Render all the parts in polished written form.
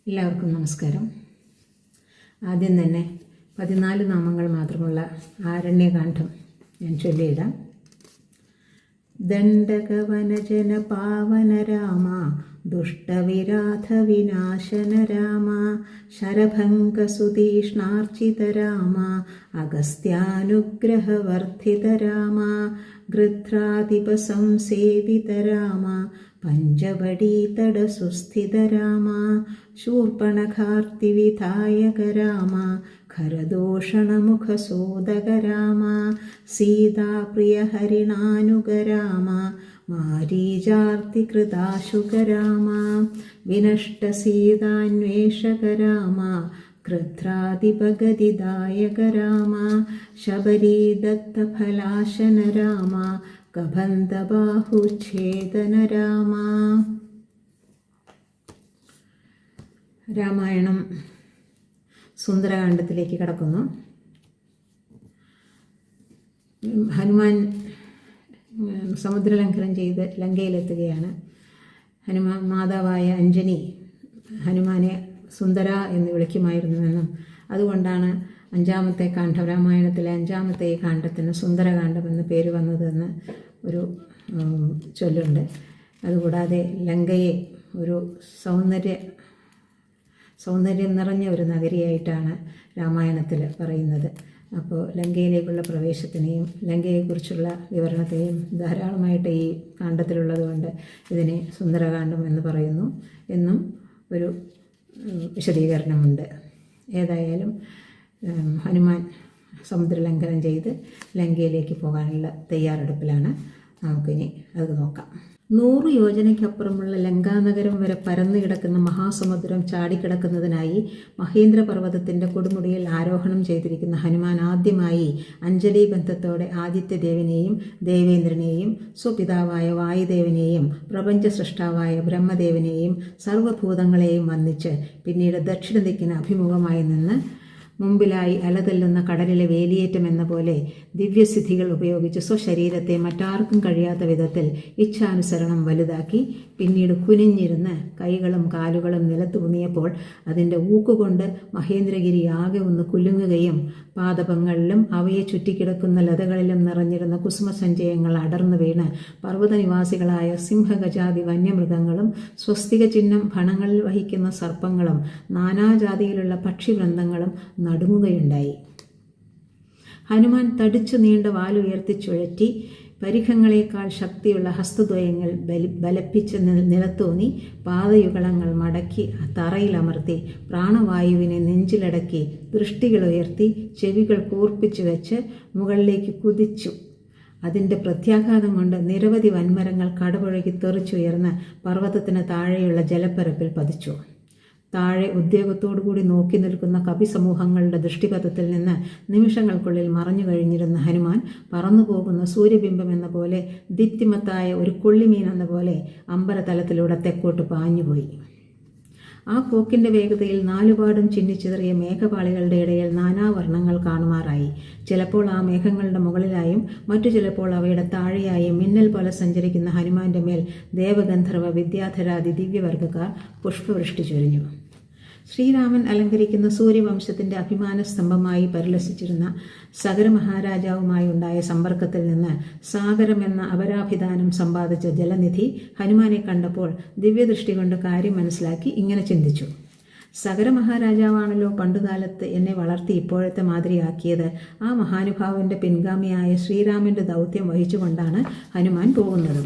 എല്ലാവർക്കും നമസ്കാരം. ആദ്യം തന്നെ 14 നാമങ്ങൾ മാത്രമുള്ള ആരണ്യകാന്ഡം ഞാൻ ചൊല്ലിയിടാം. ദണ്ഡകവനജന പാവന രാമ, ദുഷ്ടവിരാധ വിനാശന രാമ, ശരഭംഗസുതീഷ്ണാർച്ചിത രാമ, അഗസ്ത്യാനുഗ്രഹവർദ്ധിത രാമ, ഗൃധ്രാധിപസംസേവിത രാമ, പഞ്ചവടീതടസുസ്ഥിത രാമ, ശൂർപ്പണഖാർത്തിവിധായക രാമ, ഖരദൂഷണമുഖസോദക രാമ, സീതാപ്രിയഹരിണാനുഗ രാമ, മാരീചാർത്തികൃതാശുക രാമ, വിനഷ്ടസീതാന്വേഷക രാമ, ഗൃധ്രാധിപഗതിദായക രാമ, ശബരീദത്തഫലാശന രാമ, കബന്ധബാഹുച്ഛേദന രാമ. രാമായണം സുന്ദരകാന്ഡത്തിലേക്ക് കടക്കുന്നു. ഹനുമാൻ സമുദ്രലംഘനം ചെയ്ത് ലങ്കയിലെത്തുകയാണ്. മാതാവായ അഞ്ജനി ഹനുമാനെ സുന്ദര എന്ന് വിളിക്കുമായിരുന്നുവെന്നും അതുകൊണ്ടാണ് അഞ്ചാമത്തെ കാണ്ഡം, രാമായണത്തിലെ അഞ്ചാമത്തെ ഈ കാണ്ഡത്തിന് സുന്ദരകാന്ഡം എന്ന് പേര് വന്നതെന്ന് ഒരു ചൊല്ലുണ്ട്. അതുകൂടാതെ ലങ്കയെ ഒരു സൗന്ദര്യം നിറഞ്ഞ ഒരു നഗരിയായിട്ടാണ് രാമായണത്തിൽ പറയുന്നത്. അപ്പോൾ ലങ്കയിലേക്കുള്ള പ്രവേശത്തിനെയും ലങ്കയെക്കുറിച്ചുള്ള വിവരണത്തെയും ധാരാളമായിട്ട് ഈ കാണ്ഡത്തിലുള്ളതുകൊണ്ട് ഇതിനെ സുന്ദരകാന്ഡം എന്ന് പറയുന്നു എന്നും ഒരു വിശദീകരണമുണ്ട്. ഏതായാലും ഹനുമാൻ സമുദ്രലംഘനം ചെയ്ത് ലങ്കയിലേക്ക് പോകാനുള്ള തയ്യാറെടുപ്പിലാണ്. നമുക്കിനി അത് നോക്കാം. 100 യോജനയ്ക്കപ്പുറമുള്ള ലങ്കാനഗരം വരെ പരന്നു കിടക്കുന്ന മഹാസമുദ്രം ചാടിക്കിടക്കുന്നതിനായി മഹേന്ദ്രപർവ്വതത്തിൻ്റെ കൊടുമുടിയിൽ ആരോഹണം ചെയ്തിരിക്കുന്ന ഹനുമാൻ ആദ്യമായി അഞ്ജലീബന്ധത്തോടെ ആദിത്യദേവനെയും ദേവേന്ദ്രനെയും സ്വപിതാവായ വായുദേവനെയും പ്രപഞ്ച സൃഷ്ടാവായ ബ്രഹ്മദേവനെയും സർവ്വഭൂതങ്ങളെയും വന്ദിച്ച് പിന്നീട് ദക്ഷിണ ദിക്കിന് അഭിമുഖമായി നിന്ന് മുമ്പിലായി അലതല്ലുന്ന കടലിലെ വേലിയേറ്റം എന്ന പോലെ ദിവ്യസിദ്ധികൾ ഉപയോഗിച്ച് സ്വശരീരത്തെ മറ്റാർക്കും കഴിയാത്ത വിധത്തിൽ ഇച്ഛാനുസരണം വലുതാക്കി പിന്നീട് കുനിഞ്ഞിരുന്ന് കൈകളും കാലുകളും നിലത്തൂന്നിയപ്പോൾ അതിൻ്റെ ഊക്കുകൊണ്ട് മഹേന്ദ്രഗിരി ആകെ ഒന്ന് കുലുങ്ങുകയും പാദപങ്ങളിലും അവയെ ചുറ്റിക്കിടക്കുന്ന ലതകളിലും നിറഞ്ഞിരുന്ന കുസുമസഞ്ചയങ്ങൾ അടർന്നു വീണ് പർവ്വതനിവാസികളായ സിംഹഗജാതി വന്യമൃഗങ്ങളും സ്വസ്തിക ചിഹ്നം ഭണങ്ങളിൽ വഹിക്കുന്ന സർപ്പങ്ങളും നാനാജാതിയിലുള്ള പക്ഷിവൃന്ദങ്ങളും നടുങ്ങുകയുണ്ടായി. ഹനുമാൻ തടിച്ചു നീണ്ട വാലുയർത്തി ചുഴറ്റി പരിഖങ്ങളേക്കാൾ ശക്തിയുള്ള ഹസ്തദ്വയങ്ങൾ ബലപ്പിച്ച് നിലത്തോന്നി പാദയുഗളങ്ങൾ മടക്കി തറയിലമർത്തി പ്രാണവായുവിനെ നെഞ്ചിലടക്കി ദൃഷ്ടികളുയർത്തി ചെവികൾ കൂർപ്പിച്ചു വെച്ച് മുകളിലേക്ക് കുതിച്ചു. അതിൻ്റെ പ്രത്യാഘാതം കൊണ്ട് നിരവധി വൻമരങ്ങൾ കടപുഴകി തെറിച്ചുയർന്ന് പർവ്വതത്തിന് താഴെയുള്ള ജലപ്പരപ്പിൽ പതിച്ചു. താഴെ ഉദ്യോഗത്തോടുകൂടി നോക്കി നിൽക്കുന്ന കവിസമൂഹങ്ങളുടെ ദൃഷ്ടിപഥത്തിൽ നിന്ന് നിമിഷങ്ങൾക്കുള്ളിൽ മറഞ്ഞു കഴിഞ്ഞിരുന്ന ഹനുമാൻ പറന്നുപോകുന്ന സൂര്യബിംബം എന്ന പോലെ ദീപ്തിമത്തായ ഒരു കൊള്ളിമീൻ എന്ന പോലെ അമ്പരതലത്തിലൂടെ തെക്കോട്ട് പാഞ്ഞുപോയി. ആ പോക്കിൻ്റെ വേഗതയിൽ നാലുപാടും ചിന്നിച്ചിതറിയ മേഘപാളികളുടെ ഇടയിൽ നാനാവർണ്ണങ്ങൾ കാണുമാറായി. ചിലപ്പോൾ ആ മേഘങ്ങളുടെ മുകളിലായും മറ്റു ചിലപ്പോൾ അവയുടെ താഴെയായും മിന്നൽ പോലെ സഞ്ചരിക്കുന്ന ഹനുമാന്റെ മേൽ ദേവഗന്ധർവ വിദ്യാധരാദി ദിവ്യവർഗക്കാർ പുഷ്പവൃഷ്ടി ചൊരിഞ്ഞു. ശ്രീരാമൻ അലങ്കരിക്കുന്ന സൂര്യവംശത്തിൻ്റെ അഭിമാന സ്തംഭമായി പരിലസിച്ചിരുന്ന സഗര മഹാരാജാവുമായി ഉണ്ടായ സമ്പർക്കത്തിൽ നിന്ന് സാഗരം എന്ന അപരാഭിധാനം സമ്പാദിച്ച ജലനിധി ഹനുമാനെ കണ്ടപ്പോൾ ദിവ്യദൃഷ്ടി കൊണ്ട് കാര്യം മനസ്സിലാക്കി ഇങ്ങനെ ചിന്തിച്ചു: സഗര മഹാരാജാവാണല്ലോ പണ്ടുകാലത്ത് എന്നെ വളർത്തി ഇപ്പോഴത്തെ മാതിരിയാക്കിയത്. ആ മഹാനുഭാവന്റെ പിൻഗാമിയായ ശ്രീരാമന്റെ ദൗത്യം വഹിച്ചുകൊണ്ടാണ് ഹനുമാൻ പോകുന്നത്.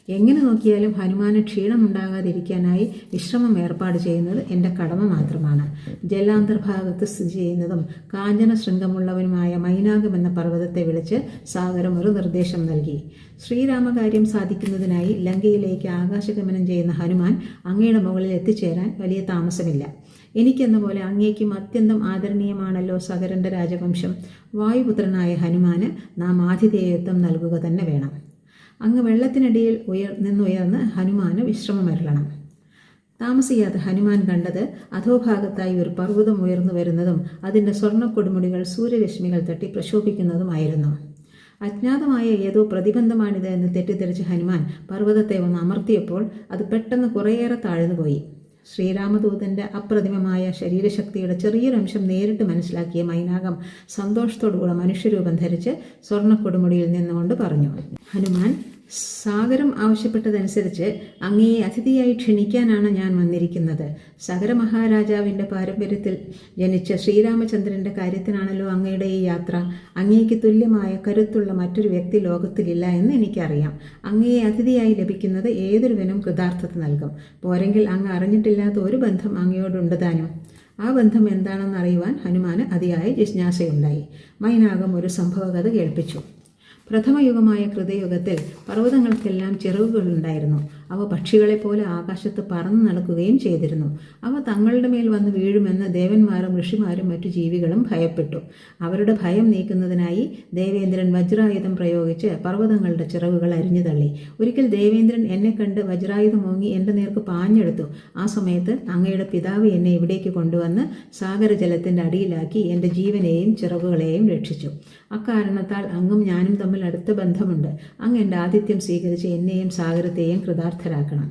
എങ്ങനെ നോക്കിയാലും ഹനുമാന് ക്ഷീണമുണ്ടാകാതിരിക്കാനായി വിശ്രമം ഏർപ്പാട് ചെയ്യുന്നത് എൻ്റെ കടമ മാത്രമാണ്. ജലാന്തർഭാഗത്ത് സ്ഥിതി ചെയ്യുന്നതും കാഞ്ചന ശൃംഗമുള്ളവനുമായ മൈനാകം എന്ന പർവ്വതത്തെ വിളിച്ച് സാഗരം ഒരു നിർദ്ദേശം നൽകി. ശ്രീരാമകാര്യം സാധിക്കുന്നതിനായി ലങ്കയിലേക്ക് ആകാശഗമനം ചെയ്യുന്ന ഹനുമാൻ അങ്ങയുടെ മുകളിൽ എത്തിച്ചേരാൻ വലിയ താമസമില്ല. എനിക്കെന്ന പോലെ അങ്ങേക്കും അത്യന്തം ആദരണീയമാണല്ലോ സഗരന്റെ രാജവംശം. വായുപുത്രനായ ഹനുമാന് നാം ആതിഥേയത്വം നൽകുക തന്നെ വേണം. അങ്ങ് വെള്ളത്തിനടിയിൽ നിന്നുയർന്ന് ഹനുമാന് വിശ്രമമരുളണം. താമസിയാതെ ഹനുമാൻ കണ്ടത് അധോഭാഗത്തായി ഒരു പർവ്വതം ഉയർന്നു വരുന്നതും അതിൻ്റെ സ്വർണ്ണക്കൊടുമുടികൾ സൂര്യരശ്മികൾ തട്ടി പ്രശോഭിക്കുന്നതുമായിരുന്നു. അജ്ഞാതമായ ഏതോ പ്രതിബന്ധമാണിത് എന്ന് തെറ്റിദ്ധരിച്ച് ഹനുമാൻ പർവ്വതത്തെ ഒന്ന് അമർത്തിയപ്പോൾ അത് പെട്ടെന്ന് കുറേയേറെ താഴ്ന്നുപോയി. ശ്രീരാമദൂതൻ്റെ അപ്രതിമമായ ശരീരശക്തിയുടെ ചെറിയൊരംശം നേരിട്ട് മനസ്സിലാക്കിയ മൈനാകം സന്തോഷത്തോടുകൂടെ മനുഷ്യരൂപം ധരിച്ച് സ്വർണ്ണക്കൊടുമുടിയിൽ നിന്നുകൊണ്ട് പറഞ്ഞു, ഹനുമാൻ, സാഗരം ആവശ്യപ്പെട്ടതനുസരിച്ച് അങ്ങയെ അതിഥിയായി ക്ഷണിക്കാനാണ് ഞാൻ വന്നിരിക്കുന്നത്. സഗര മഹാരാജാവിൻ്റെ പാരമ്പര്യത്തിൽ ജനിച്ച ശ്രീരാമചന്ദ്രൻ്റെ കാര്യത്തിനാണല്ലോ അങ്ങയുടെ ഈ യാത്ര. അങ്ങേക്ക് തുല്യമായ കരുത്തുള്ള മറ്റൊരു വ്യക്തി ലോകത്തിലില്ല എന്ന് എനിക്കറിയാം. അങ്ങയെ അതിഥിയായി ലഭിക്കുന്നത് ഏതൊരുവനും കൃതാർത്ഥത നൽകും. പോരെങ്കിൽ അങ്ങ് അറിഞ്ഞിട്ടില്ലാത്ത ഒരു ബന്ധം അങ്ങയോടുണ്ട് താനും. ആ ബന്ധം എന്താണെന്ന് അറിയുവാൻ ഹനുമാന് അതിയായ ജിജ്ഞാസയുണ്ടായി. മൈനാകം ഒരു സംഭവകഥ കേൾപ്പിച്ചു. പ്രഥമയുഗമായ കൃതയുഗത്തിൽ പർവ്വതങ്ങൾക്കെല്ലാം ചിറകുകളുണ്ടായിരുന്നു. അവ പക്ഷികളെപ്പോലെ ആകാശത്ത് പറന്നു നടക്കുകയും ചെയ്തിരുന്നു. അവ തങ്ങളുടെ മേൽ വന്ന് വീഴുമെന്ന് ദേവന്മാരും ഋഷിമാരും മറ്റു ജീവികളും ഭയപ്പെട്ടു. അവരുടെ ഭയം നീക്കുന്നതിനായി ദേവേന്ദ്രൻ വജ്രായുധം പ്രയോഗിച്ച് പർവ്വതങ്ങളുടെ ചിറകുകൾ അരിഞ്ഞു തള്ളി. ഒരിക്കൽ ദേവേന്ദ്രൻ എന്നെ കണ്ട് വജ്രായുധം ഓങ്ങി എൻ്റെ നേർക്ക് പാഞ്ഞെടുത്തു. ആ സമയത്ത് അങ്ങയുടെ പിതാവ് എന്നെ ഇവിടേക്ക് കൊണ്ടുവന്ന് സാഗരജലത്തിൻ്റെ അടിയിലാക്കി എൻ്റെ ജീവനെയും ചിറകുകളെയും രക്ഷിച്ചു. അക്കാരണത്താൽ അങ്ങും ഞാനും തമ്മിൽ അടുത്ത ബന്ധമുണ്ട്. അങ്ങ് എൻ്റെ ആതിഥ്യം സ്വീകരിച്ച് എന്നെയും സാഗരത്തെയും കൃതാർത്ഥരാക്കണം.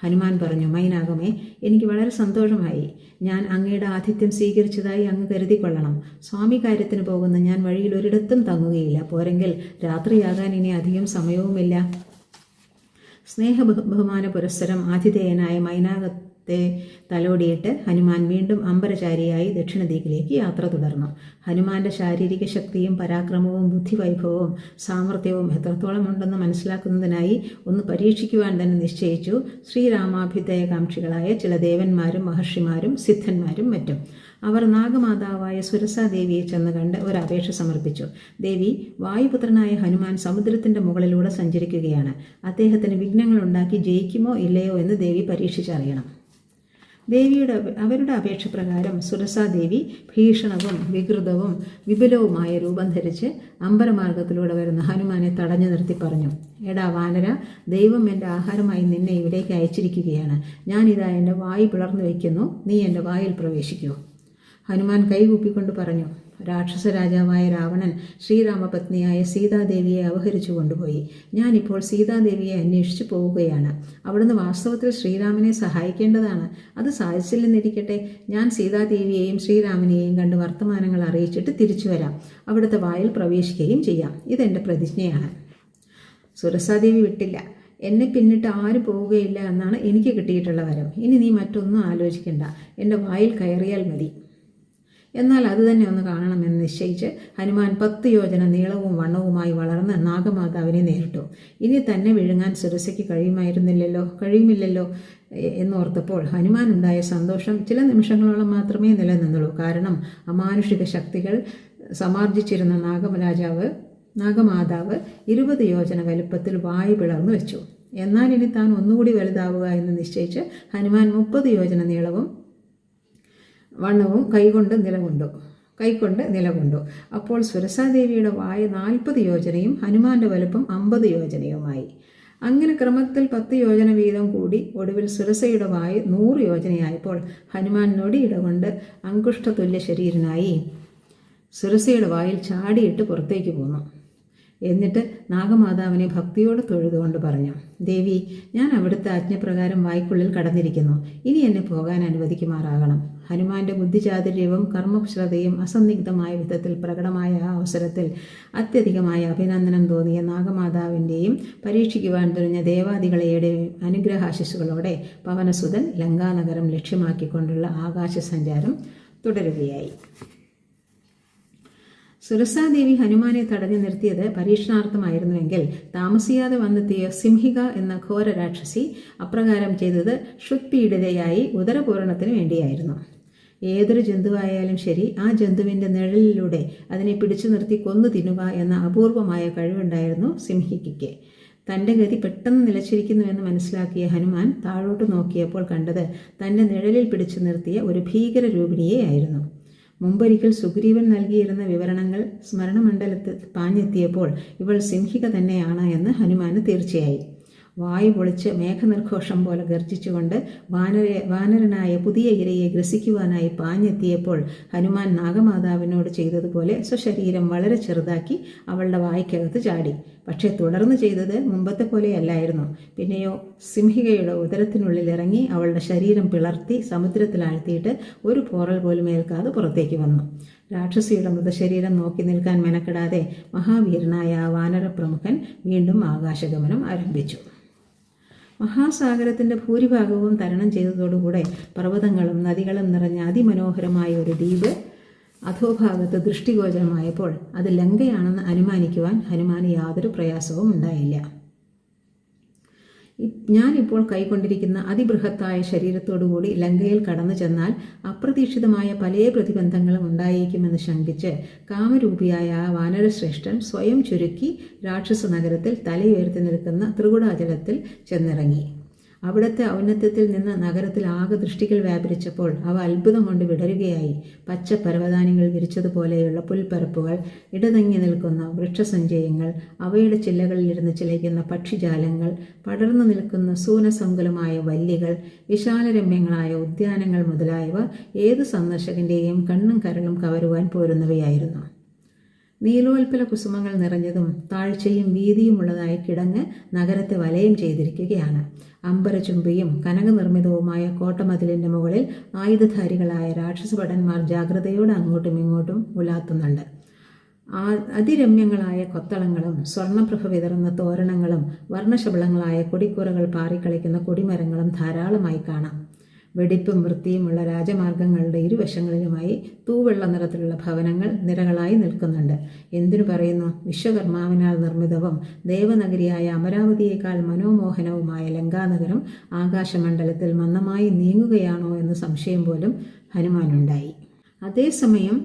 ഹനുമാൻ പറഞ്ഞു, മൈനാകമേ, എനിക്ക് വളരെ സന്തോഷമായി. ഞാൻ അങ്ങയുടെ ആതിഥ്യം സ്വീകരിച്ചതായി അങ്ങ് കരുതിക്കൊള്ളണം. സ്വാമി കാര്യത്തിന് പോകുന്ന ഞാൻ വഴിയിൽ ഒരിടത്തും തങ്ങുകയില്ല. പോരെങ്കിൽ രാത്രിയാകാൻ ഇനി അധികം സമയവുമില്ല. സ്നേഹബഹുമാന പുരസ്സരം ആതിഥേയനായ മൈനാകത്തെ തലോടിയിട്ട് ഹനുമാൻ വീണ്ടും അമ്പരചാരിയായി ദക്ഷിണദിക്കിലേക്ക് യാത്ര തുടർന്നു. ഹനുമാന്റെ ശാരീരിക ശക്തിയും പരാക്രമവും ബുദ്ധിവൈഭവവും സാമർഥ്യവും എത്രത്തോളം ഉണ്ടെന്ന് മനസ്സിലാക്കുന്നതിനായി ഒന്ന് പരീക്ഷിക്കുവാൻ തന്നെ നിശ്ചയിച്ചു ശ്രീരാമാഭ്യുദയകാംക്ഷികളായ ചില ദേവന്മാരും മഹർഷിമാരും സിദ്ധന്മാരും മറ്റും. അവർ നാഗമാതാവായ സുരസാദേവിയെ ചെന്ന് കണ്ട് ഒരപേക്ഷ സമർപ്പിച്ചു. ദേവി, വായുപുത്രനായ ഹനുമാൻ സമുദ്രത്തിൻ്റെ മുകളിലൂടെ സഞ്ചരിക്കുകയാണ്. അദ്ദേഹത്തിന് വിഘ്നങ്ങളുണ്ടാക്കി ജയിക്കുമോ ഇല്ലയോ എന്ന് ദേവി പരീക്ഷിച്ചറിയണം. അവരുടെ അപേക്ഷ പ്രകാരം സുരസാദേവി ഭീഷണവും വികൃതവും വിപുലവുമായ രൂപം ധരിച്ച് അമ്പരമാർഗത്തിലൂടെ വരുന്ന ഹനുമാനെ തടഞ്ഞു നിർത്തി പറഞ്ഞു, എടാ വാനര, ദൈവം എൻ്റെ ആഹാരമായി നിന്നെ ഇവിടേക്ക് അയച്ചിരിക്കുകയാണ്. ഞാനിതാ എൻ്റെ വായു പിളർന്നു വയ്ക്കുന്നു. നീ എൻ്റെ വായിൽ പ്രവേശിക്കൂ. ഹനുമാൻ കൈകൂപ്പിക്കൊണ്ട് പറഞ്ഞു, രാക്ഷസ രാജാവായ രാവണൻ ശ്രീരാമപത്നിയായ സീതാദേവിയെ അപഹരിച്ചു കൊണ്ടുപോയി. ഞാനിപ്പോൾ സീതാദേവിയെ അന്വേഷിച്ചു പോവുകയാണ്. അവിടുന്ന് വാസ്തവത്തിൽ ശ്രീരാമനെ സഹായിക്കേണ്ടതാണ്. അത് സാധിച്ചില്ലെന്നിരിക്കട്ടെ, ഞാൻ സീതാദേവിയെയും ശ്രീരാമനെയും കണ്ട് വർത്തമാനങ്ങൾ അറിയിച്ചിട്ട് തിരിച്ചു വരാം. അവിടുത്തെ വായിൽ പ്രവേശിക്കുകയും ചെയ്യാം. ഇതെൻ്റെ പ്രതിജ്ഞയാണ്. സുരസാദേവി വിട്ടില്ല. എന്നെ പിന്നിട്ട് ആരും പോവുകയില്ല എന്നാണ് എനിക്ക് കിട്ടിയിട്ടുള്ള വരം. ഇനി നീ മറ്റൊന്നും ആലോചിക്കണ്ട. എൻ്റെ വായിൽ കയറിയാൽ മതി. എന്നാൽ അതുതന്നെ ഒന്ന് കാണണമെന്ന് നിശ്ചയിച്ച് ഹനുമാൻ 10 യോജന നീളവും വണ്ണവുമായി വളർന്ന് നാഗമാതാവിനെ നേരിട്ടു. ഇനി തന്നെ വിഴുങ്ങാൻ സുരസയ്ക്ക് കഴിയുമില്ലല്ലോ എന്നോർത്തപ്പോൾ ഹനുമാനുണ്ടായ സന്തോഷം ചില നിമിഷങ്ങളോളം മാത്രമേ നിലനിന്നുള്ളൂ. കാരണം അമാനുഷിക ശക്തികൾ സമാർജിച്ചിരുന്ന നാഗമാതാവ് 20 യോജന വലുപ്പത്തിൽ വായു പിളർന്നു വെച്ചു. എന്നാൽ ഇനി താൻ ഒന്നുകൂടി വലുതാവുക എന്ന് നിശ്ചയിച്ച് ഹനുമാൻ 30 യോജന നീളവും വണ്ണവും കൈക്കൊണ്ട് നിലകൊണ്ടു. അപ്പോൾ സുരസാദേവിയുടെ വായ 40 യോജനയും ഹനുമാന്റെ വലുപ്പം 50 യോജനയുമായി. അങ്ങനെ ക്രമത്തിൽ 10 യോജന വീതം കൂടി ഒടുവിൽ സുരസയുടെ വായ 100 യോജനയായപ്പോൾ ഹനുമാൻ നൊടിയിടകൊണ്ട് അങ്കുഷ്ടതുല്യ ശരീരനായി സുരസയുടെ വായിൽ ചാടിയിട്ട് പുറത്തേക്ക് പോന്നു. എന്നിട്ട് നാഗമാതാവിനെ ഭക്തിയോടെ തൊഴുതുകൊണ്ട് പറഞ്ഞു, ദേവി, ഞാൻ അവിടുത്തെ ആജ്ഞപ്രകാരം വായ്ക്കുള്ളിൽ കടന്നിരിക്കുന്നു. ഇനി എന്നെ പോകാൻ അനുവദിക്കുമാറാകണം. ഹനുമാന്റെ ബുദ്ധിചാതുര്യവും കർമ്മശ്രദ്ധയും അസന്ദിഗ്ധമായ വിധത്തിൽ പ്രകടമായ ആ അവസരത്തിൽ അത്യധികമായ അഭിനന്ദനം തോന്നിയ നാഗമാതാവിൻ്റെയും പരീക്ഷിക്കുവാൻ തുനിഞ്ഞ ദേവാദികളെയുടെയും അനുഗ്രഹാശിസുകളോടെ പവനസുതൻ ലങ്കാനഗരം ലക്ഷ്യമാക്കിക്കൊണ്ടുള്ള ആകാശസഞ്ചാരം തുടരുകയായി. സുരസാദേവി ഹനുമാനെ തടഞ്ഞു നിർത്തിയത് പരീക്ഷണാർത്ഥമായിരുന്നുവെങ്കിൽ താമസിയാതെ വന്നെത്തിയ സിംഹിക എന്ന ഘോര രാക്ഷസി അപ്രകാരം ചെയ്തത് ക്ഷുത്പീഡിതയായി ഉദരപൂരണത്തിന് വേണ്ടിയായിരുന്നു. ഏതൊരു ജന്തുവായാലും ശരി, ആ ജന്തുവിൻ്റെ നിഴലിലൂടെ അതിനെ പിടിച്ചു നിർത്തി കൊന്നു തിന്നുക എന്ന അപൂർവമായ കഴിവുണ്ടായിരുന്നു സിംഹികയ്ക്ക്. തൻ്റെ ഗതി പെട്ടെന്ന് നിലച്ചിരിക്കുന്നുവെന്ന് മനസ്സിലാക്കിയ ഹനുമാൻ താഴോട്ട് നോക്കിയപ്പോൾ കണ്ടത് തൻ്റെ നിഴലിൽ പിടിച്ചു നിർത്തിയ ഒരു ഭീകരരൂപിണിയെയായിരുന്നു. മുമ്പൊരിക്കൽ സുഗ്രീവൻ നൽകിയിരുന്ന വിവരണങ്ങൾ സ്മരണമണ്ഡലത്തിൽ പാഞ്ഞെത്തിയപ്പോൾ ഇവൾ സിംഹിക തന്നെയാണ് എന്ന് ഹനുമാന് തീർച്ചയായി. വായു പൊളിച്ച് മേഘനിർഘോഷം പോലെ ഗർജിച്ചുകൊണ്ട് വാനരനായ പുതിയ ഇരയെ ഗ്രസിക്കുവാനായി പാഞ്ഞെത്തിയപ്പോൾ ഹനുമാൻ നാഗമാതാവിനോട് ചെയ്തതുപോലെ സ്വശരീരം വളരെ ചെറുതാക്കി അവളുടെ വായ്ക്കകത്ത് ചാടി. പക്ഷേ തുടർന്ന് ചെയ്തത് മുമ്പത്തെ പോലെയല്ലായിരുന്നു. പിന്നെയോ സിംഹികയുടെ ഉദരത്തിനുള്ളിൽ ഇറങ്ങി അവളുടെ ശരീരം പിളർത്തി സമുദ്രത്തിലാഴ്ത്തിയിട്ട് ഒരു പോറൽ പോലും ഏൽക്കാതെ പുറത്തേക്ക് വന്നു. രാക്ഷസിയുടെ മൃതശരീരം നോക്കി നിൽക്കാൻ മെനക്കെടാതെ മഹാവീരനായ ആ വാനരപ്രമുഖൻ വീണ്ടും ആകാശഗമനം ആരംഭിച്ചു. മഹാസാഗരത്തിൻ്റെ ഭൂരിഭാഗവും തരണം ചെയ്തതോടുകൂടെ പർവ്വതങ്ങളും നദികളും നിറഞ്ഞ അതിമനോഹരമായ ഒരു ദ്വീപ് അധോഭാഗത്ത് ദൃഷ്ടിഗോചരമായപ്പോൾ അത് ലങ്കയാണെന്ന് അനുമാനിക്കുവാൻ ഹനുമാന് യാതൊരു പ്രയാസവും ഉണ്ടായില്ല. ഞാനിപ്പോൾ കൈക്കൊണ്ടിരിക്കുന്ന അതിബൃഹത്തായ ശരീരത്തോടുകൂടി ലങ്കയിൽ കടന്നു ചെന്നാൽ അപ്രതീക്ഷിതമായ പല പ്രതിബന്ധങ്ങളും ഉണ്ടായേക്കുമെന്ന് ശങ്കിച്ച് കാമരൂപിയായ ആ വാനരശ്രേഷ്ഠൻ സ്വയം ചുരുക്കി രാക്ഷസ നഗരത്തിൽ തലയുയർത്തി നിൽക്കുന്ന ത്രികുടാചലത്തിൽ ചെന്നിറങ്ങി. അവിടുത്തെ ഔന്നത്യത്തിൽ നിന്ന് നഗരത്തിൽ ആകെ ദൃഷ്ടികൾ വ്യാപരിച്ചപ്പോൾ അവ അത്ഭുതം കൊണ്ട് വിടരുകയായി. പച്ച പരവതാനികൾ വിരിച്ചതുപോലെയുള്ള പുൽപ്പരപ്പുകൾ, ഇടതങ്ങി നിൽക്കുന്ന വൃക്ഷസഞ്ചയങ്ങൾ, അവയുടെ ചില്ലകളിലിരുന്ന് ചിലയ്ക്കുന്ന പക്ഷിജാലങ്ങൾ, പടർന്നു നിൽക്കുന്ന സൂനസങ്കുലമായ വല്ലികൾ, വിശാലരമ്യങ്ങളായ ഉദ്യാനങ്ങൾ മുതലായവ ഏത് സന്ദർശകന്റെയും കണ്ണും കരളും കവരുവാൻ പോരുന്നവയായിരുന്നു. നീലോൽപ്പല കുസുമങ്ങൾ നിറഞ്ഞതും താഴ്ചയും വീതിയുമുള്ളതായ കിടങ്ങ് നഗരത്തെ വലയം ചെയ്തിരിക്കുകയാണ്. അമ്പരചുംബിയും കനകനിർമ്മിതവുമായ കോട്ടമതിലിൻ്റെ മുകളിൽ ആയുധധാരികളായ രാക്ഷസഭടന്മാർ ജാഗ്രതയോടെ അങ്ങോട്ടും ഇങ്ങോട്ടും ഉലാത്തുന്നുണ്ട്. അതിരമ്യങ്ങളായ കൊത്തളങ്ങളും സ്വർണ്ണപ്രഭ വിതറുന്ന തോരണങ്ങളും വർണ്ണശബളങ്ങളായ കൊടിക്കൂറകൾ പാറിക്കളിക്കുന്ന കൊടിമരങ്ങളും ധാരാളമായി കാണാം. വെടിപ്പും വൃത്തിയുമുള്ള രാജമാർഗങ്ങളുടെ ഇരുവശങ്ങളിലുമായി തൂവെള്ള നിറത്തിലുള്ള ഭവനങ്ങൾ നിരകളായി നിൽക്കുന്നുണ്ട്. എന്തിനു പറയുന്നു, വിശ്വകർമാവിനാൽ നിർമ്മിതവും ദേവനഗരിയായ അമരാവതിയേക്കാൾ മനോമോഹനവുമായ ലങ്കാനഗരം ആകാശമണ്ഡലത്തിൽ മന്ദമായി നീങ്ങുകയാണോ എന്ന് സംശയം പോലും ഹനുമാനുണ്ടായി. അതേസമയം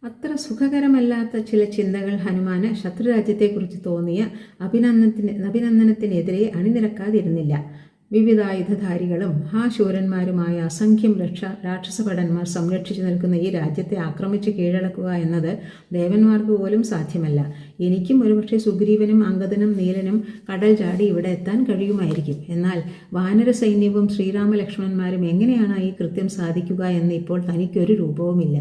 അത്ര സുഖകരമല്ലാത്ത ചില ചിന്തകൾ ഹനുമാന് ശത്രുരാജ്യത്തെക്കുറിച്ച് തോന്നിയ അഭിനന്ദനത്തിനെതിരെ അണിനിരക്കാതിരുന്നില്ല. വിവിധായുധധാരികളും ശൂരന്മാരുമായ അസംഖ്യം രാക്ഷസഭടന്മാർ സംരക്ഷിച്ചു നിൽക്കുന്ന ഈ രാജ്യത്തെ ആക്രമിച്ച് കീഴടക്കുക എന്നത് ദേവന്മാർക്ക് പോലും സാധ്യമല്ല. എനിക്കും ഒരുപക്ഷെ സുഗ്രീവനും അംഗദനും നീലനും കടൽ ചാടി ഇവിടെ എത്താൻ കഴിയുമായിരിക്കും. എന്നാൽ വാനര സൈന്യവും ശ്രീരാമലക്ഷ്മണന്മാരും എങ്ങനെയാണ് ഈ കൃത്യം സാധിക്കുക എന്ന് ഇപ്പോൾ തനിക്കൊരു രൂപവുമില്ല.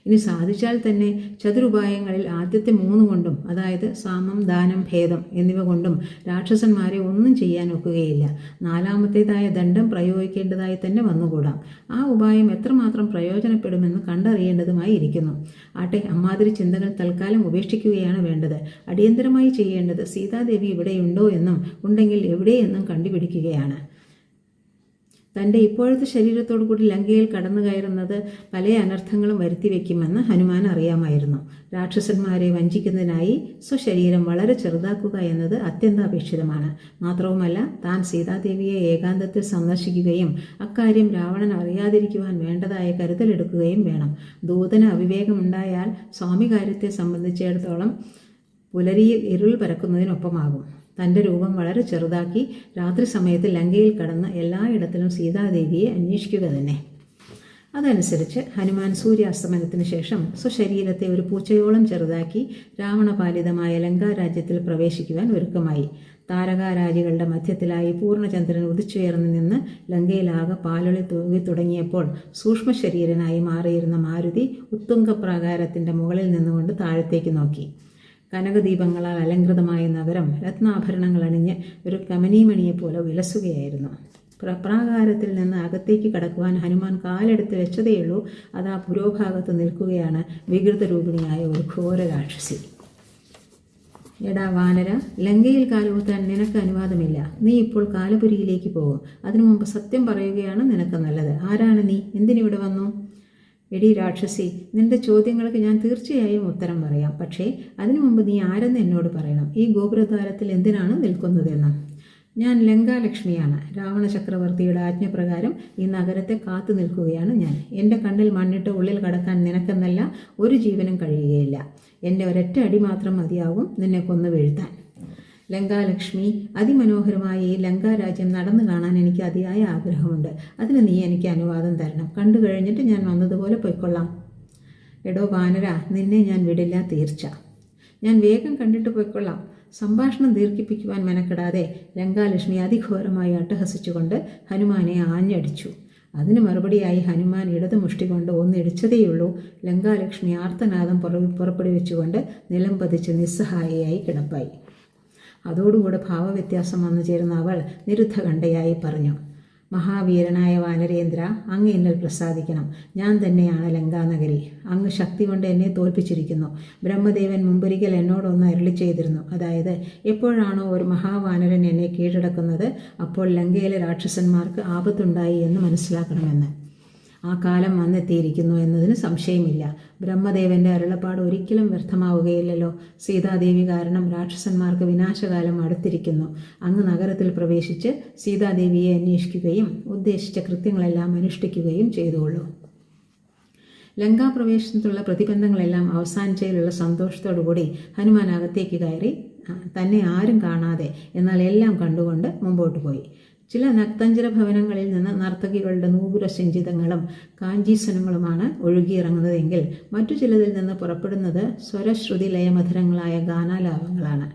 ഇനി സാധിച്ചാൽ തന്നെ ചതുരുപായങ്ങളിൽ ആദ്യത്തെ 3 കൊണ്ടും, അതായത് സാമം, ദാനം, ഭേദം എന്നിവ കൊണ്ടും രാക്ഷസന്മാരെ ഒന്നും ചെയ്യാൻ ഒക്കുകയില്ല. 4ാമത്തേതായ ദണ്ഡം പ്രയോഗിക്കേണ്ടതായി തന്നെ വന്നുകൂടാം. ആ ഉപായം എത്രമാത്രം പ്രയോജനപ്പെടുമെന്ന് കണ്ടറിയേണ്ടതുമായി ഇരിക്കുന്നു. ആട്ടെ, അമ്മാതിരി ചിന്തകൾ തൽക്കാലം ഉപേക്ഷിക്കുകയാണ് വേണ്ടത്. അടിയന്തരമായി ചെയ്യേണ്ടത് സീതാദേവി ഇവിടെയുണ്ടോ എന്നും ഉണ്ടെങ്കിൽ എവിടെയെന്നും കണ്ടുപിടിക്കുകയാണ്. തൻ്റെ ഇപ്പോഴത്തെ ശരീരത്തോടു കൂടി ലങ്കയിൽ കടന്നു കയറുന്നത് പല അനർത്ഥങ്ങളും വരുത്തിവെക്കുമെന്ന് ഹനുമാൻ അറിയാമായിരുന്നു. രാക്ഷസന്മാരെ വഞ്ചിക്കുന്നതിനായി സ്വശരീരം വളരെ ചെറുതാക്കുക എന്നത് അത്യന്താപേക്ഷിതമാണ്. മാത്രവുമല്ല, താൻ സീതാദേവിയെ ഏകാന്തത്തിൽ സന്ദർശിക്കുകയും അക്കാര്യം രാവണൻ അറിയാതിരിക്കുവാൻ വേണ്ടതായ കരുതലെടുക്കുകയും വേണം. ദൂതന് അവിവേകമുണ്ടായാൽ സ്വാമി കാര്യത്തെ സംബന്ധിച്ചിടത്തോളം പുലരിയിൽ ഇരുൾ പരക്കുന്നതിനൊപ്പമാകും. തൻ്റെ രൂപം വളരെ ചെറുതാക്കി രാത്രി സമയത്ത് ലങ്കയിൽ കടന്ന് എല്ലായിടത്തിലും സീതാദേവിയെ അന്വേഷിക്കുക തന്നെ. അതനുസരിച്ച് ഹനുമാൻ സൂര്യാസ്തമനത്തിന് ശേഷം സ്വശരീരത്തെ ഒരു പൂച്ചയോളം ചെറുതാക്കി രാവണപാലിതമായ ലങ്കാരാജ്യത്തിൽ പ്രവേശിക്കുവാൻ ഒരുക്കമായി. താരകാരാജികളുടെ മധ്യത്തിലായി പൂർണ്ണചന്ദ്രൻ ഉദിച്ചുയർന്നു നിന്ന് ലങ്കയിലാകെ പാലൊളി തൂകി തുടങ്ങിയപ്പോൾ സൂക്ഷ്മശരീരനായി മാറിയിരുന്ന മാരുതി ഉത്തുംഗപ്രാകാരത്തിൻ്റെ മുകളിൽ നിന്നുകൊണ്ട് താഴത്തേക്ക് നോക്കി. കനകദീപങ്ങളാൽ അലങ്കൃതമായ നഗരം രത്നാഭരണങ്ങൾ അണിഞ്ഞ് ഒരു കമനീമണിയെപ്പോലെ വിലസുകയായിരുന്നു. പ്രാകാരത്തിൽ നിന്ന് അകത്തേക്ക് കടക്കുവാൻ ഹനുമാൻ കാലെടുത്ത് വെച്ചതേയുള്ളൂ. അതാ പുരോഭാഗത്ത് നിൽക്കുകയാണ് വികൃതരൂപിണിയായ ഒരു ഘോര രാക്ഷസി. എടാ വാനര, ലങ്കയിൽ കാലുകുത്താൻ നിനക്ക് അനുവാദമില്ല. നീ ഇപ്പോൾ കാലപുരിയിലേക്ക് പോകും. അതിനു മുമ്പ് സത്യം പറയുകയാണ് നിനക്ക് നല്ലത്. ആരാണ് നീ? എന്തിനിവിടെ വന്നു? എടി രാക്ഷസി, നിന്റെ ചോദ്യങ്ങൾക്ക് ഞാൻ തീർച്ചയായും ഉത്തരം പറയാം. പക്ഷേ അതിനു മുമ്പ് നീ ആരെന്ന് എന്നോട് പറയണം. ഈ ഗോപുരദ്വാരത്തിൽ എന്തിനാണ് നിൽക്കുന്നതെന്ന്. ഞാൻ ലങ്കാലക്ഷ്മിയാണ്. രാവണ ചക്രവർത്തിയുടെ ആജ്ഞപ്രകാരം ഈ നഗരത്തെ കാത്തു നിൽക്കുകയാണ് ഞാൻ. എൻ്റെ കണ്ണിൽ മണ്ണിട്ട് ഉള്ളിൽ കടക്കാൻ നിനക്കെന്നല്ല ഒരു ജീവനും കഴിയുകയില്ല. എൻ്റെ ഒരൊറ്റ അടി മാത്രം മതിയാവും നിന്നെ കൊന്നു വീഴ്ത്താൻ. ലങ്കാലക്ഷ്മി, അതിമനോഹരമായ ഈ ലങ്കാരാജ്യം നടന്നു കാണാൻ എനിക്ക് അതിയായ ആഗ്രഹമുണ്ട്. അതിന് നീ എനിക്ക് അനുവാദം തരണം. കണ്ടു കഴിഞ്ഞിട്ട് ഞാൻ വന്നതുപോലെ പൊയ്ക്കൊള്ളാം. എടോ വാനര, നിന്നെ ഞാൻ വിടില്ല, തീർച്ച. ഞാൻ വേഗം കണ്ടിട്ട് പൊയ്ക്കൊള്ളാം. സംഭാഷണം ദീർഘിപ്പിക്കുവാൻ മെനക്കെടാതെ ലങ്കാലക്ഷ്മി അതിഘോരമായി അട്ടഹസിച്ചുകൊണ്ട് ഹനുമാനെ ആഞ്ഞടിച്ചു. അതിന് മറുപടിയായി ഹനുമാൻ ഇടത് മുഷ്ടി കൊണ്ട് ഒന്നിടിച്ചതേയുള്ളൂ. ലങ്കാലക്ഷ്മി ആർത്തനാദം പുറപ്പെടുവിച്ചുകൊണ്ട് നിലം പതിച്ച് നിസ്സഹായയായി കിടപ്പായി. അതോടുകൂടെ ഭാവവ്യത്യാസം വന്നു ചേരുന്ന അവൾ നിരുദ്ധകണ്ഠയായി പറഞ്ഞു, മഹാവീരനായ വാനരേന്ദ്ര, അങ്ങ് എന്നിൽ പ്രസാദിക്കണം. ഞാൻ തന്നെയാണ് ലങ്കാനഗരി. അങ്ങ് ശക്തി കൊണ്ട് എന്നെ തോൽപ്പിച്ചിരിക്കുന്നു. ബ്രഹ്മദേവൻ മുമ്പൊരിക്കൽ എന്നോടൊന്ന് അരുളി ചെയ്തിരുന്നു. അതായത്, എപ്പോഴാണോ ഒരു മഹാവാനരൻ എന്നെ കീഴടക്കുന്നത് അപ്പോൾ ലങ്കയിലെ രാക്ഷസന്മാർക്ക് ആപത്തുണ്ടായി എന്ന് മനസ്സിലാക്കണമെന്ന്. ആ കാലം വന്നെത്തിയിരിക്കുന്നു എന്നതിന് സംശയമില്ല. ബ്രഹ്മദേവന്റെ അരുളപ്പാട് ഒരിക്കലും വ്യർത്ഥമാവുകയില്ലല്ലോ. സീതാദേവി കാരണം രാക്ഷസന്മാർക്ക് വിനാശകാലം അടുത്തിരിക്കുന്നു. അങ്ങ് നഗരത്തിൽ പ്രവേശിച്ച് സീതാദേവിയെ അന്വേഷിക്കുകയും ഉദ്ദേശിച്ച കൃത്യങ്ങളെല്ലാം അനുഷ്ഠിക്കുകയും ചെയ്തുകൊള്ളൂ. ലങ്കാപ്രവേശനത്തിലുള്ള പ്രതിബന്ധങ്ങളെല്ലാം അവസാനിച്ചതിലുള്ള സന്തോഷത്തോടുകൂടി ഹനുമാൻ അകത്തേക്ക് കയറി തന്നെ ആരും കാണാതെ എന്നാൽ എല്ലാം കണ്ടുകൊണ്ട് മുമ്പോട്ട് പോയി. ചില നക്തഞ്ചര ഭവനങ്ങളിൽ നിന്ന് നർത്തകികളുടെ നൂപുര സിഞ്ചിതങ്ങളും കാഞ്ചീസനങ്ങളുമാണ് ഒഴുകിയിറങ്ങുന്നതെങ്കിൽ മറ്റു ചിലതിൽ നിന്ന് പുറപ്പെടുന്നത് സ്വരശ്രുതി ലയമധുരങ്ങളായ ഗാനാലാപങ്ങളാണ്.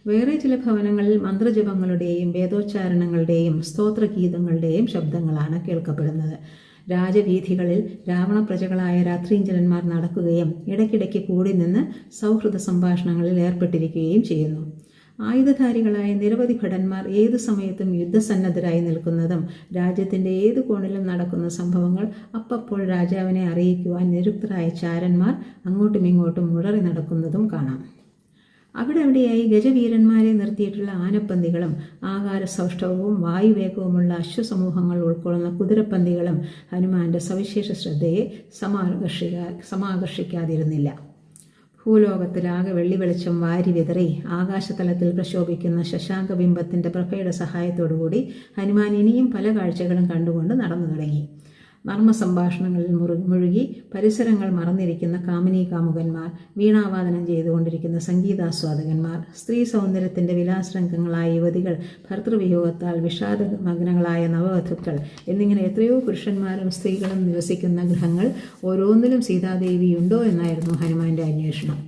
വേറെ ചില ഭവനങ്ങളിൽ മന്ത്രജപങ്ങളുടെയും വേദോച്ചാരണങ്ങളുടെയും സ്തോത്രഗീതങ്ങളുടെയും ശബ്ദങ്ങളാണ് കേൾക്കപ്പെടുന്നത്. രാജവീഥികളിൽ രാവണപ്രജകളായ രാത്രിഞ്ചരന്മാർ നടക്കുകയും ഇടയ്ക്കിടയ്ക്ക് കൂടി നിന്ന് സൗഹൃദ സംഭാഷണങ്ങളിൽ ഏർപ്പെട്ടിരിക്കുകയും ചെയ്യുന്നു. ആയുധധാരികളായ നിരവധി ഭടന്മാർ ഏതു സമയത്തും യുദ്ധസന്നദ്ധരായി നിൽക്കുന്നതും രാജ്യത്തിൻ്റെ ഏതു കോണിലും നടക്കുന്ന സംഭവങ്ങൾ അപ്പപ്പോൾ രാജാവിനെ അറിയിക്കുവാൻ നിരുക്തരായ ചാരന്മാർ അങ്ങോട്ടും ഇങ്ങോട്ടും ഉഴറി നടക്കുന്നതും കാണാം. അവിടെയായി ഗജവീരന്മാരെ നിർത്തിയിട്ടുള്ള ആനപ്പന്തികളും ആകാരസൗഷ്ഠവവും വായുവേഗവുമുള്ള അശ്വസമൂഹങ്ങൾ ഉൾക്കൊള്ളുന്ന കുതിരപ്പന്തികളും ഹനുമാന്റെ സവിശേഷ ശ്രദ്ധയെ സമാകർഷിക്കാതിരുന്നില്ല. ഭൂലോകത്തിലാകെ വെള്ളി വെളിച്ചം വാരി വിതറി ആകാശതലത്തിൽ പ്രശോഭിക്കുന്ന ശശാങ്കബിംബത്തിൻ്റെ പ്രഭയുടെ സഹായത്തോടുകൂടി ഹനുമാൻ ഇനിയും പല കാഴ്ചകളും കണ്ടുകൊണ്ട് നടന്നു തുടങ്ങി. നർമ്മസംഭാഷണങ്ങളിൽ മുഴുകി പരിസരങ്ങൾ മറന്നിരിക്കുന്ന കാമിനീ കാമുകന്മാർ, വീണാവാദനം ചെയ്തുകൊണ്ടിരിക്കുന്ന സംഗീതാസ്വാദകന്മാർ, സ്ത്രീ സൗന്ദര്യത്തിൻ്റെ വിലാസരംഗങ്ങളായ യുവതികൾ, ഭർത്തൃവിയോഗത്താൽ വിഷാദമഗ്നങ്ങളായ നവവധുക്കൾ എന്നിങ്ങനെ എത്രയോ പുരുഷന്മാരും സ്ത്രീകളും നിവസിക്കുന്ന ഗൃഹങ്ങൾ ഓരോന്നിലും സീതാദേവിയുണ്ടോ എന്നായിരുന്നു ഹനുമാന്റെ അന്വേഷണം.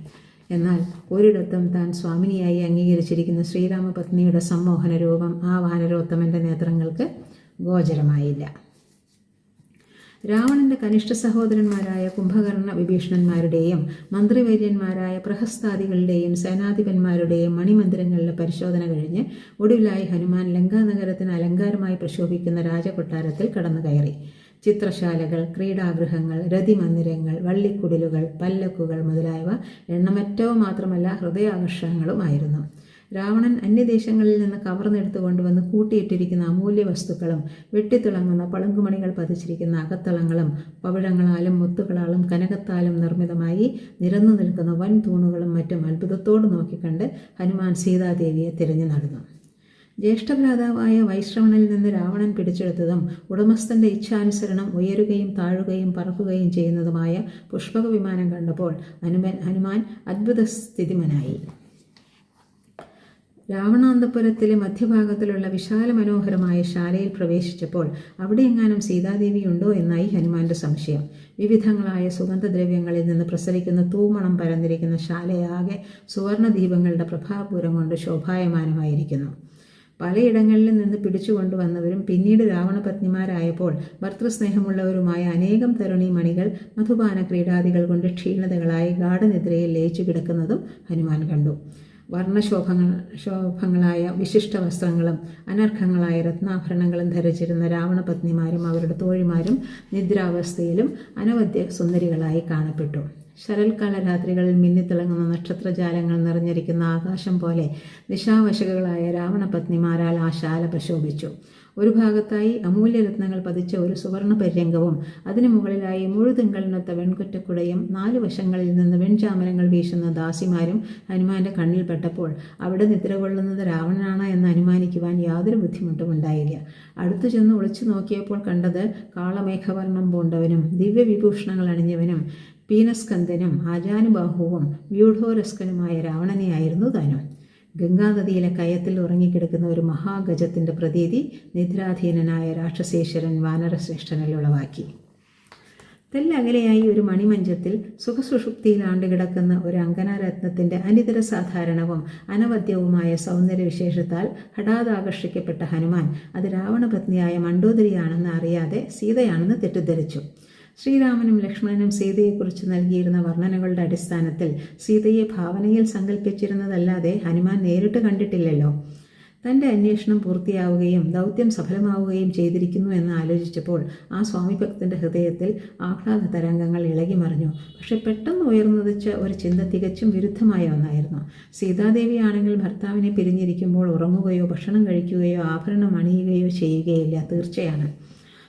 എന്നാൽ ഒരിടത്തും താൻ സ്വാമിനിയായി അംഗീകരിച്ചിരിക്കുന്ന ശ്രീരാമപത്നിയുടെ സമ്മോഹന രൂപം ആ വാനരോത്തമന്റെ നേത്രങ്ങൾക്ക് ഗോചരമായില്ല. രാവണന്റെ കനിഷ്ഠ സഹോദരന്മാരായ കുംഭകർണ വിഭീഷണന്മാരുടെയും മന്ത്രിവൈര്യന്മാരായ പ്രഹസ്താദികളുടെയും സേനാധിപന്മാരുടെയും മണിമന്ദിരങ്ങളിലെ പരിശോധന കഴിഞ്ഞ് ഒടുവിലായി ഹനുമാൻ ലങ്കാനഗരത്തിന് അലങ്കാരമായി പ്രശോഭിക്കുന്ന രാജകൊട്ടാരത്തിൽ കടന്നു കയറി. ചിത്രശാലകൾ, ക്രീഡാഗൃഹങ്ങൾ, രതിമന്ദിരങ്ങൾ, വള്ളിക്കുടിലുകൾ, പല്ലക്കുകൾ മുതലായവ എണ്ണമറ്റവ മാത്രമല്ല ഹൃദയാകർഷകങ്ങളുമായിരുന്നു. രാവണൻ അന്യദേശങ്ങളിൽ നിന്ന് കവർന്നെടുത്തു കൊണ്ടുവന്ന് കൂട്ടിയിട്ടിരിക്കുന്ന അമൂല്യ വസ്തുക്കളും വെട്ടിത്തിളങ്ങുന്ന പളുങ്കുമണികൾ പതിച്ചിരിക്കുന്ന അകത്തളങ്ങളും പവിഴങ്ങളാലും മുത്തുകളാലും കനകത്താലും നിർമ്മിതമായി നിരന്നു നിൽക്കുന്ന വൻ തൂണുകളും മറ്റും അത്ഭുതത്തോடு നോക്കിക്കണ്ട് ഹനുമാൻ സീതാദേവിയെ തിരഞ്ഞു നടന്നു. ജ്യേഷ്ഠഭ്രാതാവായ വൈശ്രവണിൽ നിന്ന് രാവണൻ പിടിച്ചെടുത്തതും ഉടമസ്ഥന്റെ ഇച്ഛാനുസരണം ഉയരുകയും താഴുകയും പറക്കുകയും ചെയ്യുന്നതുമായ പുഷ്പക വിമാനം കണ്ടപ്പോൾ ഹനുമാൻ അത്ഭുതസ്ഥിതിമനായി. രാവണാന്തപുരത്തിലെ മധ്യഭാഗത്തിലുള്ള വിശാല മനോഹരമായ ശാലയിൽ പ്രവേശിച്ചപ്പോൾ അവിടെയെങ്ങാനും സീതാദേവിയുണ്ടോ എന്നായി ഹനുമാന്റെ സംശയം. വിവിധങ്ങളായ സുഗന്ധദ്രവ്യങ്ങളിൽ നിന്ന് പ്രസരിക്കുന്ന തൂമണം പരന്നിരിക്കുന്ന ശാലയാകെ സുവർണദീപങ്ങളുടെ പ്രഭാപൂരം കൊണ്ട് ശോഭായമാനമായിരിക്കുന്നു. പലയിടങ്ങളിൽ നിന്ന് പിടിച്ചുകൊണ്ടുവന്നവരും പിന്നീട് രാവണപത്നിമാരായപ്പോൾ ഭർത്തൃസ്നേഹമുള്ളവരുമായ അനേകം തരുണീമണികൾ മധുപാന ക്രീഡാദികൾ കൊണ്ട് ക്ഷീണതകളായി ഗാഠനിദ്രയിൽ ലയിച്ചു കിടക്കുന്നതും ഹനുമാൻ കണ്ടു. വർണ്ണശോഭങ്ങളായ വിശിഷ്ട വസ്ത്രങ്ങളും അനർഘങ്ങളായ രത്നാഭരണങ്ങളും ധരിച്ചിരുന്ന രാവണപത്നിമാരും അവരുടെ തോഴിമാരും നിദ്രാവസ്ഥയിലും അനവധ്യ സുന്ദരികളായി കാണപ്പെട്ടു. ശരൽക്കാല രാത്രികളിൽ മിന്നിത്തിളങ്ങുന്ന നക്ഷത്രജാലങ്ങൾ നിറഞ്ഞിരിക്കുന്ന ആകാശം പോലെ നിശാവശകളായ രാവണപത്നിമാരാൽ ആ ശാല പ്രശോഭിച്ചു. ഒരു ഭാഗത്തായി അമൂല്യരത്നങ്ങൾ പതിച്ച ഒരു സുവർണ പര്യങ്കവും അതിനു മുകളിലായി മുഴുതിങ്കളിനൊത്ത വെൺകുറ്റക്കുടയും 4 വശങ്ങളിൽ നിന്ന് വെൺചാമരങ്ങൾ വീശുന്ന ദാസിമാരും ഹനുമാന്റെ കണ്ണിൽപ്പെട്ടപ്പോൾ അവിടെ നിദ്ര കൊള്ളുന്നത് രാവണനാണ് എന്ന് അനുമാനിക്കുവാൻ യാതൊരു ബുദ്ധിമുട്ടും ഉണ്ടായില്ല. അടുത്തു ചെന്ന് ഒളിച്ചു നോക്കിയപ്പോൾ കണ്ടത് കാളമേഘവർണ്ണം പൂണ്ടവനും ദിവ്യവിഭൂഷണങ്ങൾ അണിഞ്ഞവനും പീനസ്കന്ധനും ആജാനുബാഹുവും വ്യൂഢോരസ്കനുമായ രാവണനെയായിരുന്നു താനും. ഗംഗാനദിയിലെ കയത്തിൽ ഉറങ്ങിക്കിടക്കുന്ന ഒരു മഹാഗജത്തിന്റെ പ്രതീതി നിദ്രാധീനനായ രാക്ഷസേശ്വരൻ വാനരശ്രേഷ്ഠനിൽ ഉളവാക്കി. തെല്ലകലെയായി ഒരു മണിമഞ്ചത്തിൽ സുഖസുഷുപ്തിയിലാണ്ട് കിടക്കുന്ന ഒരു അങ്കനാരത്നത്തിന്റെ അനിതര സാധാരണവും അനവദ്യവുമായ സൗന്ദര്യവിശേഷത്താൽ ഹഠാതാകർഷിക്കപ്പെട്ട ഹനുമാൻ അത് രാവണപത്നിയായ മണ്ഡോദരിയാണെന്ന് അറിയാതെ സീതയാണെന്ന് തെറ്റിദ്ധരിച്ചു. ശ്രീരാമനും ലക്ഷ്മണനും സീതയെക്കുറിച്ച് നൽകിയിരുന്ന വർണ്ണനകളുടെ അടിസ്ഥാനത്തിൽ സീതയെ ഭാവനയിൽ സങ്കല്പിച്ചിരുന്നതല്ലാതെ ഹനുമാൻ നേരിട്ട് കണ്ടിട്ടില്ലല്ലോ. തൻ്റെ അന്വേഷണം പൂർത്തിയാവുകയും ദൗത്യം സഫലമാവുകയും ചെയ്തിരിക്കുന്നു എന്ന് ആലോചിച്ചപ്പോൾ ആ സ്വാമിഭക്തൻ്റെ ഹൃദയത്തിൽ ആഹ്ലാദ തരംഗങ്ങൾ ഇളകിമറിഞ്ഞു. പക്ഷെ പെട്ടെന്ന് ഉയർന്നുദിച്ച ഒരു ചിന്ത തികച്ചും വിരുദ്ധമായ ഒന്നായിരുന്നു. സീതാദേവിയാണെങ്കിൽ ഭർത്താവിനെ പിരിഞ്ഞിരിക്കുമ്പോൾ ഉറങ്ങുകയോ ഭക്ഷണം കഴിക്കുകയോ ആഭരണം അണിയുകയോ ചെയ്യുകയില്ല, തീർച്ചയാണ്.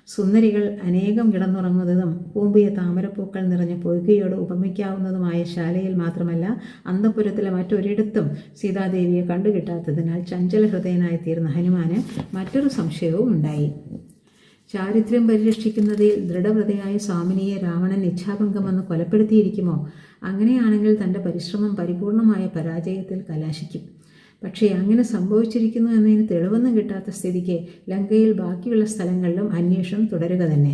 സുന്ദരികൾ അനേകം കിടന്നുറങ്ങുന്നതും കൂമ്പിയ താമരപ്പൂക്കൾ നിറഞ്ഞ പൊയ്കയോട് ഉപമിക്കാവുന്നതുമായ ശാലയിൽ മാത്രമല്ല, അന്തഃപുരത്തിലെ മറ്റൊരിടത്തും സീതാദേവിയെ കണ്ടുകിട്ടാത്തതിനാൽ ചഞ്ചല ഹൃദയനായി തീർന്ന ഹനുമാന് മറ്റൊരു സംശയവും ഉണ്ടായി. ചാരിത്രം പരിരക്ഷിക്കുന്നതിൽ ദൃഢവ്രതയായ സ്വാമിനിയെ രാവണൻ ഇച്ഛാഭംഗം വന്ന് കൊലപ്പെടുത്തിയിരിക്കുമോ? അങ്ങനെയാണെങ്കിൽ തൻ്റെ പരിശ്രമം പരിപൂർണമായ പരാജയത്തിൽ കലാശിക്കും. പക്ഷേ അങ്ങനെ സംഭവിച്ചിരിക്കുന്നു എന്നതിന് തെളിവൊന്നും കിട്ടാത്ത സ്ഥിതിക്ക് ലങ്കയിൽ ബാക്കിയുള്ള സ്ഥലങ്ങളിലും അന്വേഷണം തുടരുക തന്നെ.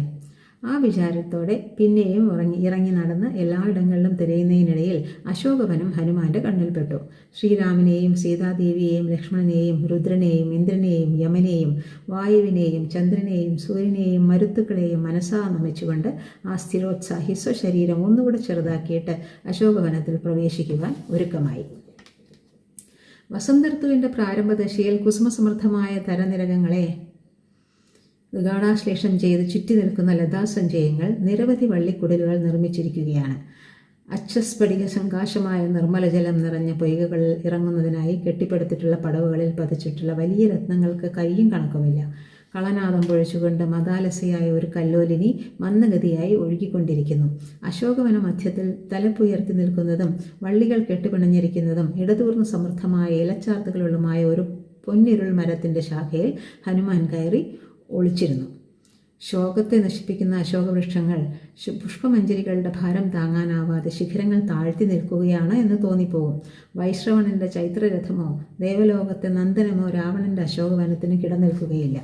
ആ വിചാരത്തോടെ പിന്നെയും ഇറങ്ങി നടന്ന് എല്ലായിടങ്ങളിലും തിരയുന്നതിനിടയിൽ അശോകവനം ഹനുമാന്റെ കണ്ണിൽപ്പെട്ടു. ശ്രീരാമനെയും സീതാദേവിയെയും ലക്ഷ്മണനെയും രുദ്രനെയും ഇന്ദ്രനെയും യമനെയും വായുവിനെയും ചന്ദ്രനെയും സൂര്യനെയും മരുത്തുക്കളെയും മനസ്സാ നമിച്ചുകൊണ്ട് ആ സ്ഥിരോത്സാഹി സ്വശരീരം ഒന്നുകൂടെ ചെറുതാക്കിയിട്ട് അശോകവനത്തിൽ പ്രവേശിക്കുവാൻ ഒരുക്കമായി. വസന്തഋതുവിൻ്റെ പ്രാരംഭദശയിൽ കുസുമസമൃദ്ധമായ തരനിരകങ്ങളെ ഗാഢാശ്ലേഷം ചെയ്ത് ചുറ്റി നിൽക്കുന്ന ലതാസഞ്ചയങ്ങൾ നിരവധി വള്ളിക്കുടലുകൾ നിർമ്മിച്ചിരിക്കുകയാണ്. അച്ഛസ്ഫടിക സംകാശമായ നിർമ്മലജലം നിറഞ്ഞ പൊയ്കകളിൽ ഇറങ്ങുന്നതിനായി കെട്ടിപ്പടുത്തിട്ടുള്ള പടവുകളിൽ പതിച്ചിട്ടുള്ള വലിയ രത്നങ്ങൾക്ക് കയ്യും കണക്കുമില്ല. കളനാദം പൊഴിച്ചുകൊണ്ട് മതാലസയായ ഒരു കല്ലോലിനി മന്ദഗതിയായി ഒഴുകിക്കൊണ്ടിരിക്കുന്നു. അശോകവന മധ്യത്തിൽ തലപ്പുയർത്തി നിൽക്കുന്നതും വള്ളികൾ കെട്ടിപ്പിണഞ്ഞിരിക്കുന്നതും ഇടതൂർന്ന് സമൃദ്ധമായ ഇലച്ചാർത്തുകളുള്ളതുമായ ഒരു പൊന്നിരുൾ മരത്തിൻ്റെ ശാഖയിൽ ഹനുമാൻ കയറി ഒളിച്ചിരുന്നു. ശോകത്തെ നശിപ്പിക്കുന്ന അശോകവൃക്ഷങ്ങൾ പുഷ്പമഞ്ജരികളുടെ ഭാരം താങ്ങാനാവാതെ ശിഖരങ്ങൾ താഴ്ത്തി നിൽക്കുകയാണ് എന്ന് തോന്നിപ്പോകും. വൈശ്രവണൻ്റെ ചൈത്രരഥമോ ദേവലോകത്തെ നന്ദനമോ രാവണൻ്റെ അശോകവനത്തിന് കിടനിൽക്കുകയില്ല.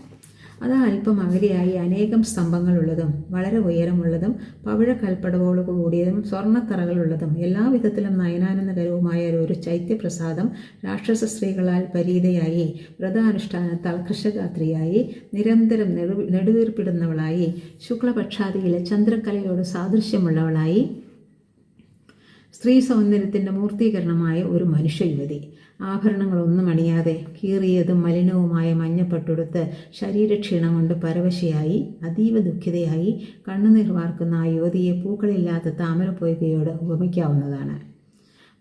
അത് അല്പം അകലെയായി അനേകം സ്തംഭങ്ങളുള്ളതും വളരെ ഉയരമുള്ളതും പവിഴക്കൽപ്പടവോട് കൂടിയതും സ്വർണ്ണത്തറകളുള്ളതും എല്ലാവിധത്തിലും നയനാനന്ദകരവുമായ ഒരു ചൈത്യപ്രസാദം രാക്ഷസ സ്ത്രീകളാൽ പരീതയായി വ്രതാനുഷ്ഠാനത്താൽ കൃഷഗാത്രിയായി നിരന്തരം നെടുവീർപ്പിടുന്നവളായി ശുക്ലപക്ഷാദിയിലെ ചന്ദ്രക്കലയോട് സാദൃശ്യമുള്ളവളായി സ്ത്രീ സൗന്ദര്യത്തിൻ്റെ മൂർത്തീകരണമായ ഒരു മനുഷ്യയുവതി. ആഭരണങ്ങളൊന്നും അണിയാതെ കീറിയതും മലിനവുമായ മഞ്ഞപ്പട്ടുടുത്ത് ശരീരക്ഷീണം കൊണ്ട് പരവശയായി അതീവ ദുഃഖിതയായി കണ്ണുനീർ വാർക്കുന്ന ആ യുവതിയെ പൂക്കളില്ലാത്ത താമരപ്പൊയ്കയോട് ഉപമിക്കാവുന്നതാണ്.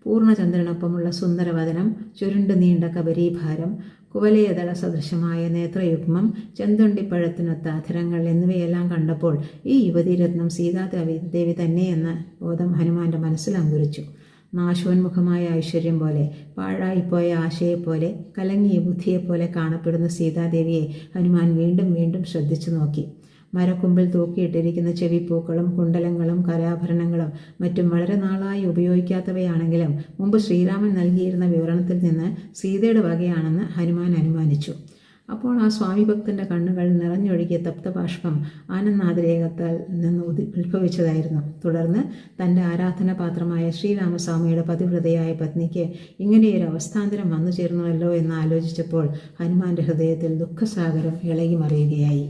പൂർണ്ണചന്ദ്രനൊപ്പമുള്ള സുന്ദരവദനം, ചുരുണ്ടു നീണ്ട കബരീഭാരം, കുവലയദള സദൃശമായ നേത്രയുഗ്മം, ചെന്തൊണ്ടിപ്പഴത്തിനൊത്ത അധരങ്ങൾ എന്നിവയെല്ലാം കണ്ടപ്പോൾ ഈ യുവതിരത്നം സീതാദേവി തന്നെയെന്ന ബോധം ഹനുമാന്റെ മനസ്സിൽ അങ്കുരിച്ചു. നാശോന്മുഖമായ ഐശ്വര്യം പോലെ, പാഴായിപ്പോയ ആശയെപ്പോലെ, കലങ്ങിയ ബുദ്ധിയെപ്പോലെ കാണപ്പെടുന്ന സീതാദേവിയെ ഹനുമാൻ വീണ്ടും വീണ്ടും ശ്രദ്ധിച്ചു നോക്കി. മരക്കൊമ്പിൽ തൂക്കിയിട്ടിരിക്കുന്ന ചെവിപ്പൂക്കളും കുണ്ടലങ്ങളും കരാഭരണങ്ങളും മറ്റും വളരെ നാളായി ഉപയോഗിക്കാത്തവയാണെങ്കിലും മുമ്പ് ശ്രീരാമൻ നൽകിയിരുന്ന വിവരണത്തിൽ നിന്ന് സീതയുടെ വകയാണെന്ന് ഹനുമാൻ അനുമാനിച്ചു. അപ്പോൾ ആ സ്വാമിഭക്തൻ്റെ കണ്ണുകൾ നിറഞ്ഞൊഴുകിയ തപ്തബാഷ്പം ആനന്ദാതിരേകത്താൽ നിന്ന് ഉത്ഭവിച്ചതായിരുന്നു. തുടർന്ന് തൻ്റെ ആരാധനാപാത്രമായ ശ്രീരാമസ്വാമിയുടെ പതിവ്രതയായ പത്നിക്ക് ഇങ്ങനെയൊരു അവസ്ഥാന്തരം വന്നു ചേർന്നുവല്ലോ എന്ന് ആലോചിച്ചപ്പോൾ ഹനുമാന്റെ ഹൃദയത്തിൽ ദുഃഖസാഗരം ഇളകിമറിയുകയായി.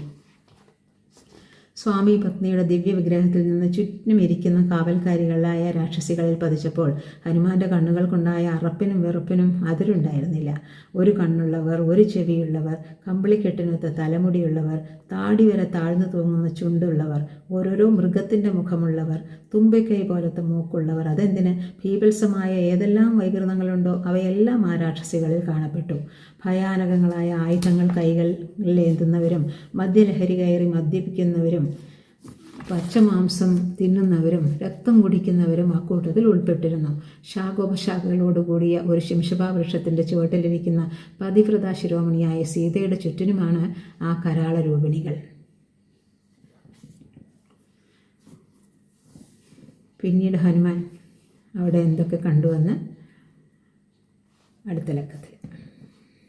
സ്വാമി പത്നിയുടെ ദിവ്യവിഗ്രഹത്തിൽ നിന്ന് ചുറ്റും ഇരിക്കുന്ന കാവൽക്കാരികളായ രാക്ഷസികളിൽ പതിച്ചപ്പോൾ ഹനുമാന്റെ കണ്ണുകൾക്കുണ്ടായ അറപ്പിനും വെറുപ്പിനും അതിരുണ്ടായിരുന്നില്ല. ഒരു കണ്ണുള്ളവർ, ഒരു ചെവിയുള്ളവർ, കമ്പിളിക്കെട്ടിനൊത്ത തലമുടിയുള്ളവർ, താടി വരെ താഴ്ന്നു തൂങ്ങുന്ന ചുണ്ടുള്ളവർ, ഓരോരോ മൃഗത്തിൻ്റെ മുഖമുള്ളവർ, തുമ്പിക്കൈ പോലത്തെ മൂക്കുള്ളവർ, അതെന്തിന് ഭീഭത്സമായ ഏതെല്ലാം വൈകൃതങ്ങളുണ്ടോ അവയെല്ലാം ആ രാക്ഷസികളിൽ കാണപ്പെട്ടു. ഭയാനകങ്ങളായ ആയുധങ്ങൾ കൈകളിലേന്തുന്നവരും മദ്യലഹരി കയറി മദ്യപിക്കുന്നവരും പച്ചമാംസം തിന്നുന്നവരും രക്തം കുടിക്കുന്നവരും ആ കൂട്ടത്തിൽ ഉൾപ്പെട്ടിരുന്നു. ശാഖോപശാഖകളോടുകൂടിയ ഒരു ശിംശഭാവൃക്ഷത്തിൻ്റെ ചുവട്ടിലിരിക്കുന്ന പതിവ്രത ശിരോമണിയായ സീതയുടെ ചുറ്റിനുമാണ് ആ കരാളരൂപിണികൾ. പിന്നീട് ഹനുമാൻ അവിടെ എന്തൊക്കെ കണ്ടുവെന്ന് അടുത്ത ലക്കത്തിൽ.